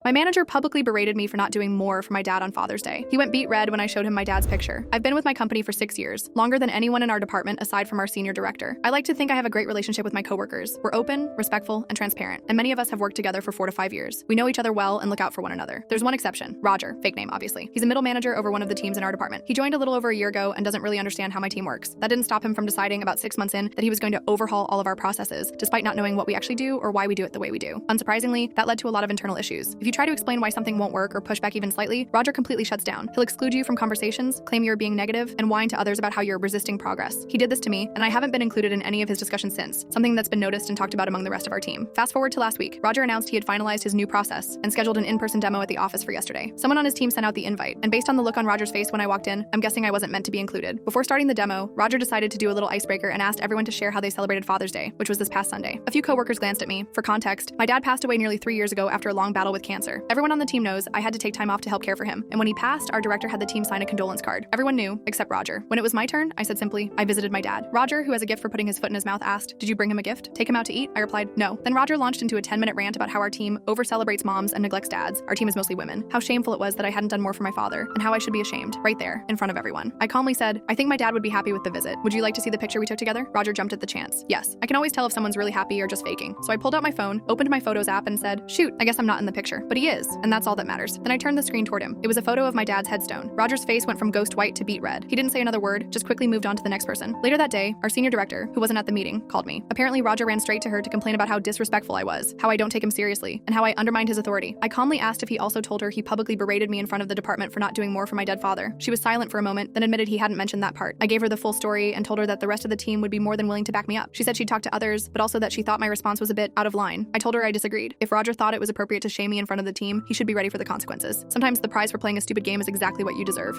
My manager publicly berated me for not doing more for my dad on Father's Day. He went beet red when I showed him my dad's picture. I've been with my company for 6 years, longer than anyone in our department aside from our senior director. I like to think I have a great relationship with my coworkers. We're open, respectful, and transparent, and many of us have worked together for 4 to 5 years. We know each other well and look out for one another. There's one exception, Roger, fake name obviously. He's a middle manager over one of the teams in our department. He joined a little over a year ago and doesn't really understand how my team works. That didn't stop him from deciding about 6 months in that he was going to overhaul all of our processes, despite not knowing what we actually do or why we do it the way we do. Unsurprisingly, that led to a lot of internal issues. If you try to explain why something won't work or push back even slightly, Roger completely shuts down. He'll exclude you from conversations, claim you're being negative, and whine to others about how you're resisting progress. He did this to me, and I haven't been included in any of his discussions since, something that's been noticed and talked about among the rest of our team. Fast forward to last week, Roger announced he had finalized his new process and scheduled an in-person demo at the office for yesterday. Someone on his team sent out the invite, and based on the look on Roger's face when I walked in, I'm guessing I wasn't meant to be included. Before starting the demo, Roger decided to do a little icebreaker and asked everyone to share how they celebrated Father's Day, which was this past Sunday. A few coworkers glanced at me. For context, my dad passed away nearly 3 years ago after a long battle with cancer. Everyone on the team knows I had to take time off to help care for him, and when he passed, our director had the team sign a condolence card. Everyone knew, except Roger. When it was my turn, I said simply, I visited my dad. Roger, who has a gift for putting his foot in his mouth, asked, did you bring him a gift? Take him out to eat? I replied, no. Then Roger launched into a 10-minute rant about how our team over-celebrates moms and neglects dads. Our team is mostly women. How shameful it was that I hadn't done more for my father, and how I should be ashamed, right there, in front of everyone. I calmly said, I think my dad would be happy with the visit. Would you like to see the picture we took together? Roger jumped at the chance. Yes. I can always tell if someone's really happy or just faking. So I pulled out my phone, opened my Photos app, and said, shoot, I guess I'm not in the picture. But he is, and that's all that matters. Then I turned the screen toward him. It was a photo of my dad's headstone. Roger's face went from ghost white to beet red. He didn't say another word, just quickly moved on to the next person. Later that day, our senior director, who wasn't at the meeting, called me. Apparently, Roger ran straight to her to complain about how disrespectful I was, how I don't take him seriously, and how I undermined his authority. I calmly asked if he also told her he publicly berated me in front of the department for not doing more for my dead father. She was silent for a moment, then admitted he hadn't mentioned that part. I gave her the full story and told her that the rest of the team would be more than willing to back me up. She said she'd talked to others, but also that she thought my response was a bit out of line. I told her I disagreed. If Roger thought it was appropriate to shame me in front of the team, he should be ready for the consequences. Sometimes the prize for playing a stupid game is exactly what you deserve.